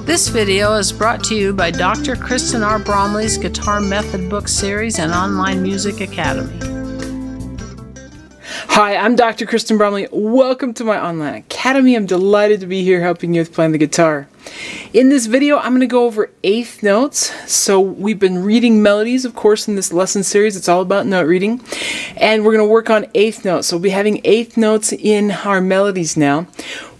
This video is brought to you by Dr. Kristen R. Bromley's Guitar Method Book Series and Online Music Academy. Hi, I'm Dr. Kristen Bromley. Welcome to my online academy. I'm delighted to be here helping you with playing the guitar. In this video, I'm going to go over eighth notes. So we've been reading melodies, of course, in this lesson series. It's all about note reading. And we're going to work on eighth notes. So we'll be having eighth notes in our melodies now.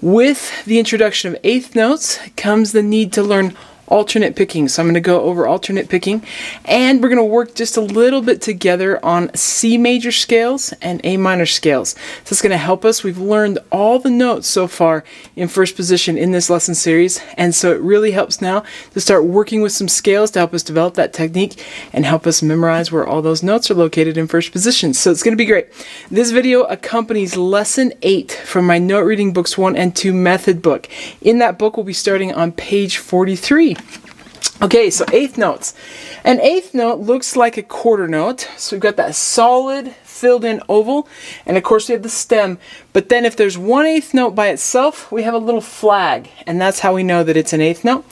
With the introduction of eighth notes comes the need to learn alternate picking. So I'm going to go over alternate picking, and we're going to work just a little bit together on C major scales and A minor scales. So it's going to help us. We've learned all the notes so far in first position in this lesson series, and so it really helps now to start working with some scales to help us develop that technique and help us memorize where all those notes are located in first position. So it's going to be great. This video accompanies lesson 8 from my note reading books 1 and 2 method book. In that book, we'll be starting on page 43. Okay, so eighth notes. An eighth note looks like a quarter note. So we've got that solid filled in oval, and of course we have the stem, but then if there's one eighth note by itself, we have a little flag, and that's how we know that it's an eighth note.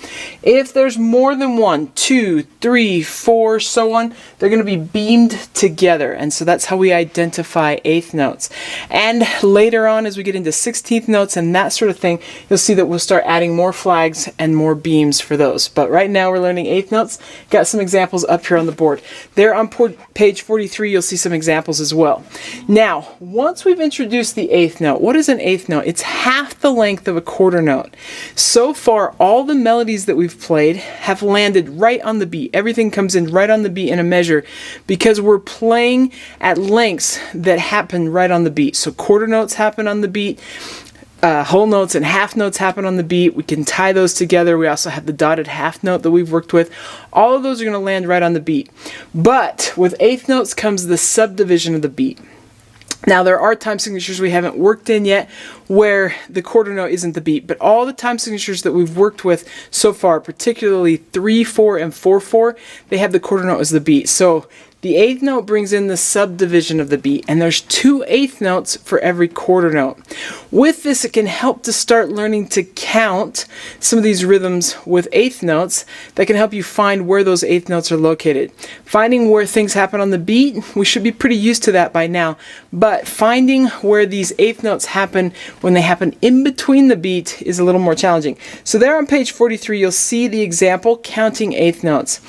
If there's more than 1, 2, 3, 4, so on, they're going to be beamed together, and so that's how we identify eighth notes. And later on, as we get into 16th notes and that sort of thing, you'll see that we'll start adding more flags and more beams for those. But right now we're learning eighth notes. Got some examples up here on the board. There on page 43, you'll see some examples as well. Now, once we've introduced the eighth note, what is an eighth note? It's half the length of a quarter note. So far, all the melodies that we've played have landed right on the beat. Everything comes in right on the beat in a measure because we're playing at lengths that happen right on the beat. So quarter notes happen on the beat. Whole notes and half notes happen on the beat. We can tie those together. We also have the dotted half note that we've worked with. All of those are going to land right on the beat. But with eighth notes comes the subdivision of the beat. Now, there are time signatures we haven't worked in yet where the quarter note isn't the beat, but all the time signatures that we've worked with so far, particularly 3/4 and 4/4, they have the quarter note as the beat. So the eighth note brings in the subdivision of the beat, and there's 2 eighth notes for every quarter note. With this, it can help to start learning to count some of these rhythms with eighth notes that can help you find where those eighth notes are located. Finding where things happen on the beat, we should be pretty used to that by now, but finding where these eighth notes happen when they happen in between the beat is a little more challenging. So there on page 43, you'll see the example counting eighth notes.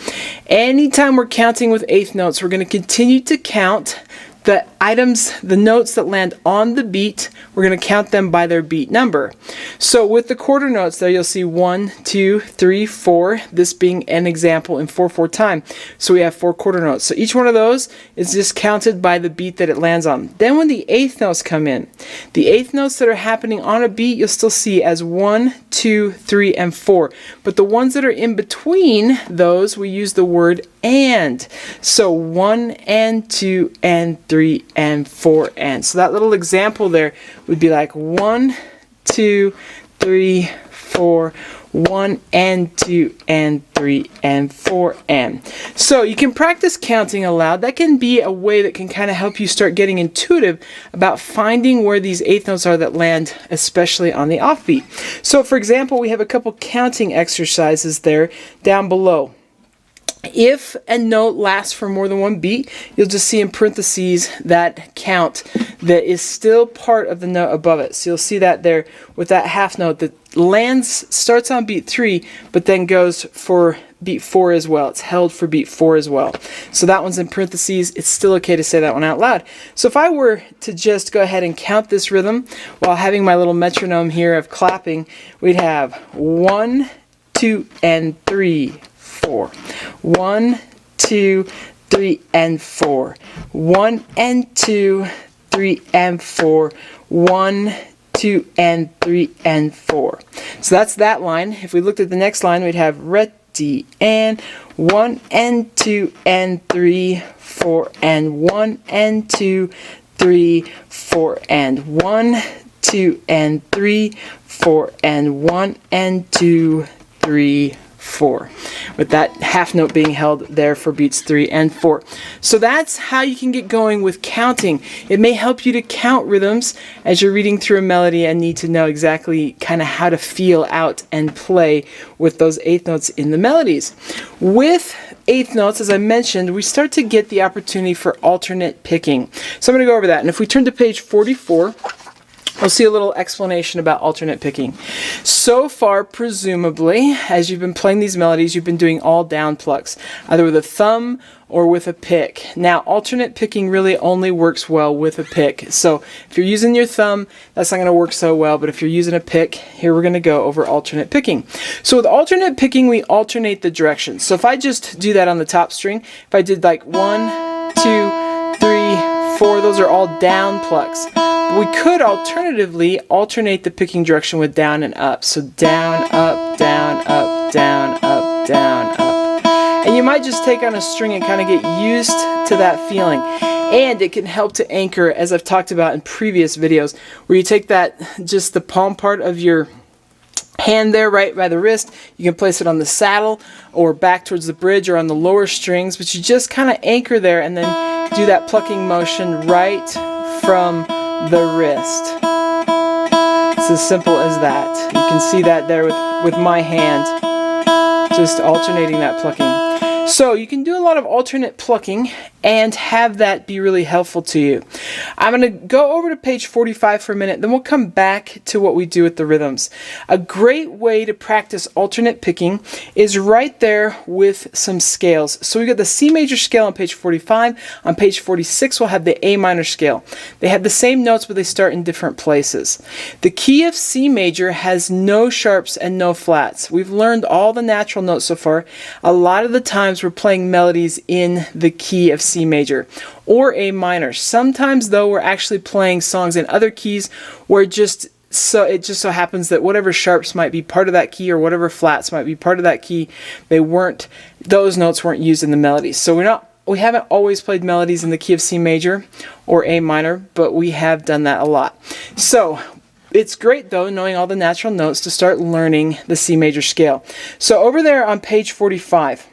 Anytime we're counting with eighth notes, we're going to continue to count the items, the notes that land on the beat. We're going to count them by their beat number. So with the quarter notes there, you'll see 1, 2, 3, 4, this being an example in 4/4 time. So we have 4 quarter notes. So each one of those is just counted by the beat that it lands on. Then when the eighth notes come in, the eighth notes that are happening on a beat, you'll still see as 1, 2, 3, and 4. But the ones that are in between those, we use the word and. So 1 and 2 and 3 and 4 and. So that little example there would be like 1, 2, 3, 4, 1 and 2 and 3 and 4 and. So you can practice counting aloud. That can be a way that can kind of help you start getting intuitive about finding where these eighth notes are that land, especially on the offbeat. So for example, we have a couple counting exercises there down below. If a note lasts for more than one beat, you'll just see in parentheses that count that is still part of the note above it. So you'll see that there with that half note that starts on beat 3, but then goes for beat 4 as well. It's held for beat 4 as well. So that one's in parentheses. It's still okay to say that one out loud. So if I were to just go ahead and count this rhythm while having my little metronome here of clapping, we'd have 1, 2, and 3, 4. 1, 2, 3, and 4. 1 and 2, 3 and 4. 1, 2, and 3 and 4. So that's that line. If we looked at the next line, we'd have ready and 1 and 2 and 3, 4 and 1 and 2, 3, 4 and 1, 2 and 3, 4 and 1 and 2, 3, 4, with that half note being held there for beats 3 and 4. So that's how you can get going with counting. It may help you to count rhythms as you're reading through a melody and need to know exactly kind of how to feel out and play with those eighth notes in the melodies. With eighth notes, as I mentioned, we start to get the opportunity for alternate picking. So I'm going to go over that. And if we turn to page 44, we'll see a little explanation about alternate picking. So far, presumably, as you've been playing these melodies, you've been doing all down plucks, either with a thumb or with a pick. Now, alternate picking really only works well with a pick. So if you're using your thumb, that's not going to work so well, but if you're using a pick, here we're going to go over alternate picking. So with alternate picking, we alternate the directions. So if I just do that on the top string, if I did like 1, 2, 3, 4, those are all down plucks. We could alternatively alternate the picking direction with down and up. So down, up, down, up, down, up, down, up. And you might just take on a string and kind of get used to that feeling. And it can help to anchor, as I've talked about in previous videos, where you take that, just the palm part of your hand there right by the wrist, you can place it on the saddle or back towards the bridge or on the lower strings, but you just kind of anchor there and then do that plucking motion right from the wrist. It's as simple as that. You can see that there with my hand, just alternating that plucking. So you can do a lot of alternate plucking and have that be really helpful to you. I'm going to go over to page 45 for a minute, then we'll come back to what we do with the rhythms. A great way to practice alternate picking is right there with some scales. So we got the C major scale on page 45. On page 46 we'll have the A minor scale. They have the same notes, but they start in different places. The key of C major has no sharps and no flats. We've learned all the natural notes so far. A lot of the times we're playing melodies in the key of C major or A minor. Sometimes though we're actually playing songs in other keys where it just so happens that whatever sharps might be part of that key or whatever flats might be part of that key, those notes weren't used in the melody. So we haven't always played melodies in the key of C major or A minor, but we have done that a lot. So it's great though, knowing all the natural notes, to start learning the C major scale. So over there on page 45,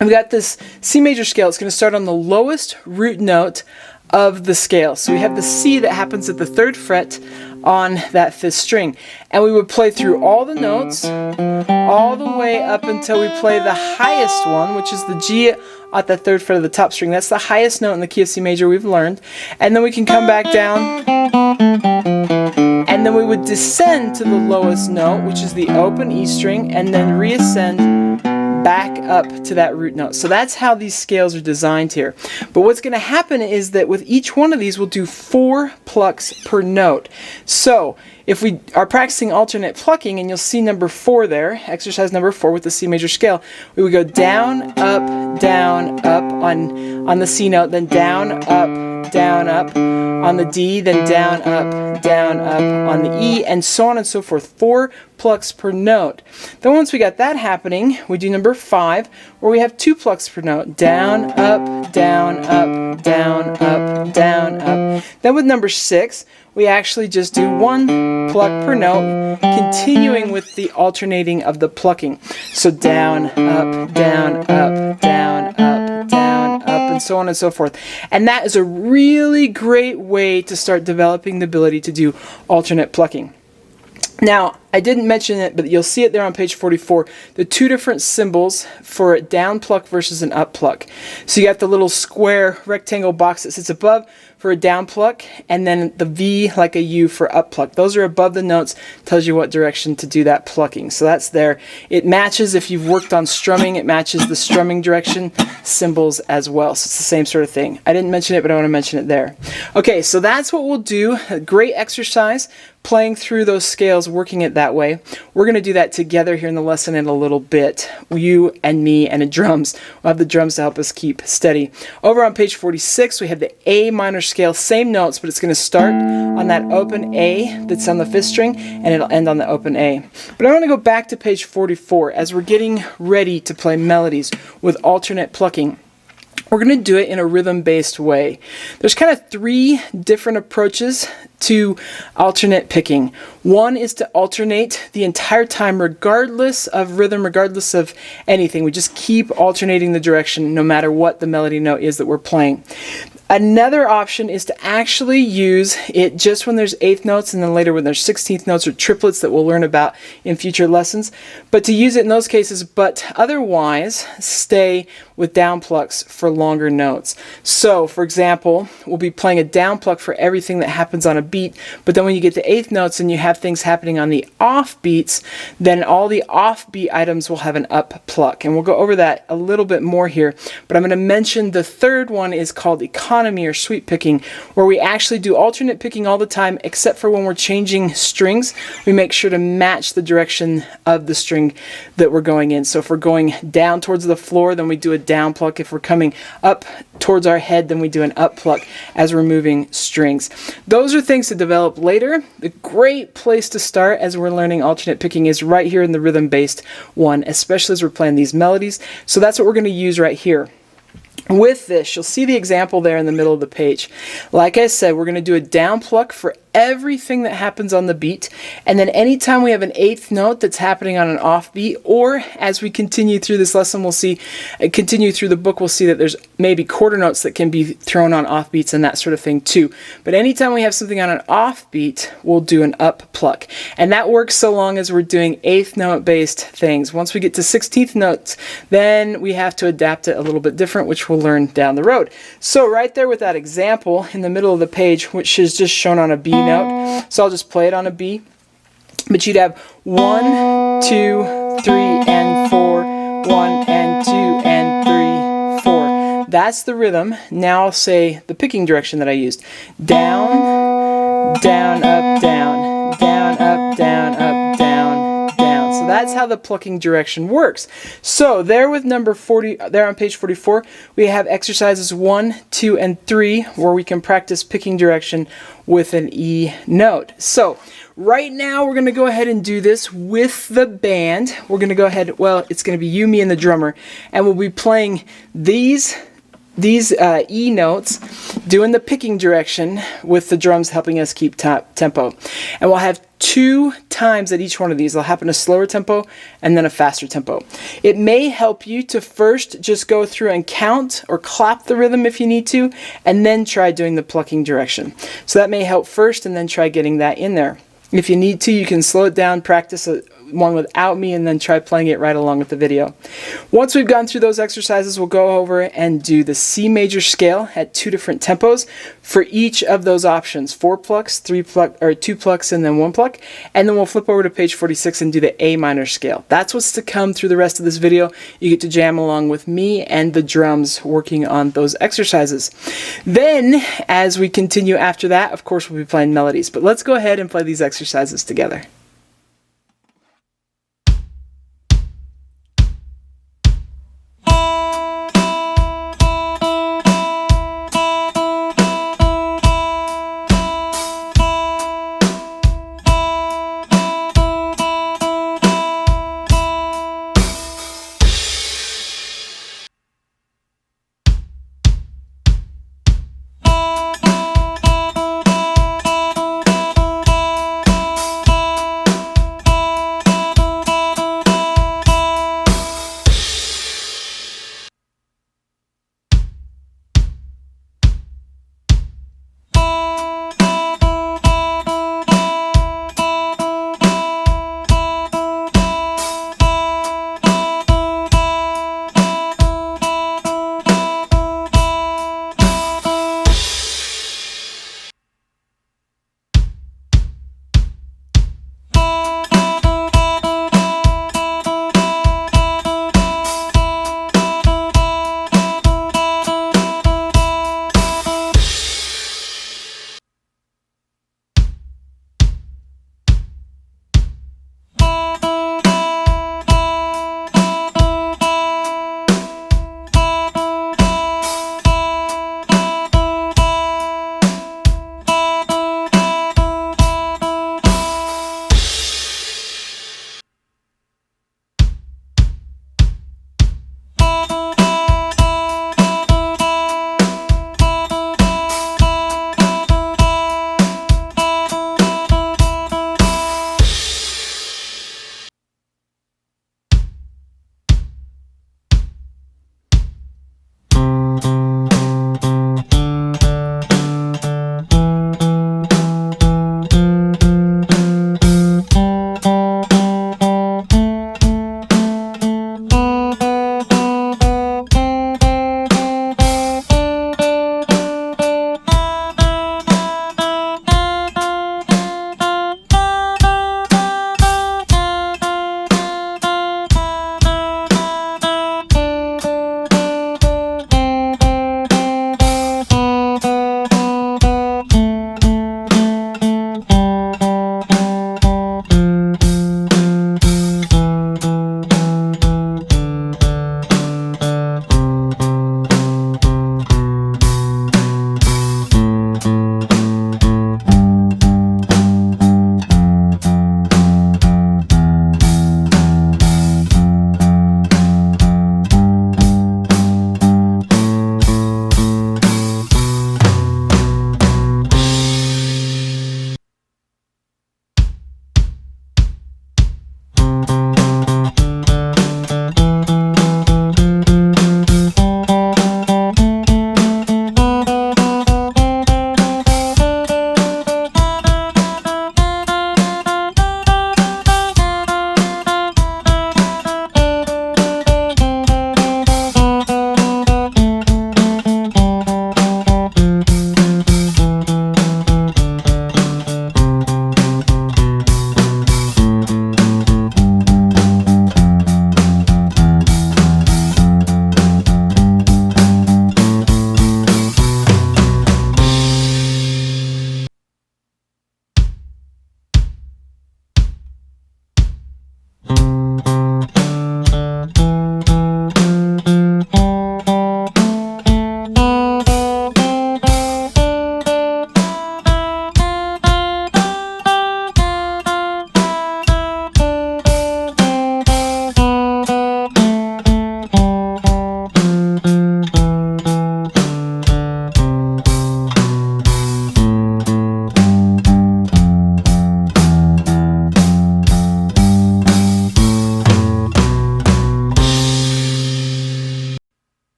we've got this C major scale. It's going to start on the lowest root note of the scale. So we have the C that happens at the 3rd fret on that 5th string. And we would play through all the notes, all the way up until we play the highest one, which is the G at the 3rd fret of the top string. That's the highest note in the key of C major we've learned. And then we can come back down, and then we would descend to the lowest note, which is the open E string, and then reascend back up to that root note. So that's how these scales are designed here. But what's going to happen is that with each one of these, we'll do 4 plucks per note. So if we are practicing alternate plucking, and you'll see number 4 there, exercise number 4 with the C major scale, we would go down, up on the C note, then down, up on the D, then down, up on the E, and so on and so forth. 4 plucks per note. Then once we got that happening, we do number 5, where we have 2 plucks per note. Down, up, down, up, down, up, down, up. Then with number 6, we actually just do 1 pluck per note, continuing with the alternating of the plucking. So down, up, down, up, down, up, down, up, and so on and so forth. And that is a really great way to start developing the ability to do alternate plucking. Now, I didn't mention it, but you'll see it there on page 44, the 2 different symbols for a down pluck versus an up pluck. So you got the little square rectangle box that sits above for a down pluck, and then the V like a U for up pluck. Those are above the notes, tells you what direction to do that plucking. So that's there. It matches, if you've worked on strumming, it matches the strumming direction symbols as well. So it's the same sort of thing. I didn't mention it, but I want to mention it there. Okay, so that's what we'll do. A great exercise, playing through those scales, working it that way. We're going to do that together here in the lesson in a little bit. You and me and the drums. We'll have the drums to help us keep steady. Over on page 46, we have the A minor scale, same notes, but it's going to start on that open A that's on the 5th string, and it'll end on the open A. But I want to go back to page 44 as we're getting ready to play melodies with alternate plucking. We're going to do it in a rhythm-based way. There's kind of 3 different approaches to alternate picking. One is to alternate the entire time regardless of rhythm, regardless of anything. We just keep alternating the direction no matter what the melody note is that we're playing. Another option is to actually use it just when there's eighth notes and then later when there's 16th notes or triplets that we'll learn about in future lessons. But to use it in those cases, but otherwise stay with down plucks for longer notes. So, for example, we'll be playing a down pluck for everything that happens on a beat, but then when you get to eighth notes and you have things happening on the off beats, then all the offbeat items will have an up pluck. And we'll go over that a little bit more here, but I'm going to mention the third one is called economy or sweep picking, where we actually do alternate picking all the time, except for when we're changing strings. We make sure to match the direction of the string that we're going in. So if we're going down towards the floor, then we do a down pluck. If we're coming up towards our head, then we do an up pluck as we're moving strings. Those are things to develop later. The great place to start as we're learning alternate picking is right here in the rhythm-based one, especially as we're playing these melodies. So that's what we're going to use right here. With this, you'll see the example there in the middle of the page. Like I said, we're going to do a down pluck for everything that happens on the beat, and then anytime we have an eighth note that's happening on an off beat, or as we continue through this lesson, we'll see, continue through the book, we'll see that there's maybe quarter notes that can be thrown on off beats and that sort of thing too. But anytime we have something on an off beat, we'll do an up pluck, and that works so long as we're doing eighth note based things. Once we get to 16th notes, then we have to adapt it a little bit different, which we'll learn down the road. So right there with that example in the middle of the page, which is just shown on a B note, so I'll just play it on a B, but you'd have 1, 2, 3, and 4, 1 and 2 and 3, 4. That's the rhythm. Now I'll say the picking direction that I used. Down, down, up, down, down, up, down, up, down, down. So that's how the plucking direction works. So there with number 40, there on page 44, we have exercises 1, 2, and 3 where we can practice picking direction with an E note. So right now we're going to go ahead and do this with the band. We're going to go ahead, well, it's going to be you, me, and the drummer, and we'll be playing these E notes, doing the picking direction with the drums helping us keep tempo. And we'll have 2 times at each one of these. They'll happen a slower tempo and then a faster tempo. It may help you to first just go through and count or clap the rhythm if you need to, and then try doing the plucking direction. So that may help first, and then try getting that in there. If you need to, you can slow it down, practice one without me, and then try playing it right along with the video. Once we've gone through those exercises, we'll go over and do the C major scale at 2 different tempos for each of those options: 4 plucks, 3 pluck, or 2 plucks, and then 1 pluck. And then we'll flip over to page 46 and do the A minor scale. That's what's to come through the rest of this video. You get to jam along with me and the drums working on those exercises. Then, as we continue after that, of course, we'll be playing melodies. But let's go ahead and play these exercises together.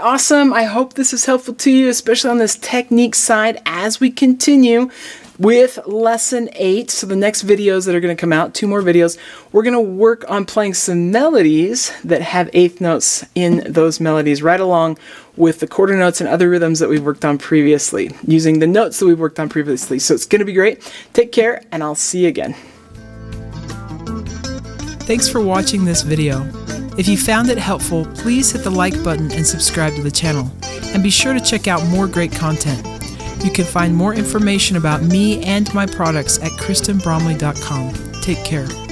awesome. I hope this is helpful to you, especially on this technique side as we continue with lesson 8. So the next videos that are going to come out, 2 more videos, we're going to work on playing some melodies that have eighth notes in those melodies right along with the quarter notes and other rhythms that we've worked on previously, using the notes that we've worked on previously. So it's going to be great. Take care, and I'll see you again. Thanks for watching this video. If you found it helpful, please hit the like button and subscribe to the channel. And be sure to check out more great content. You can find more information about me and my products at KristenBromley.com. Take care.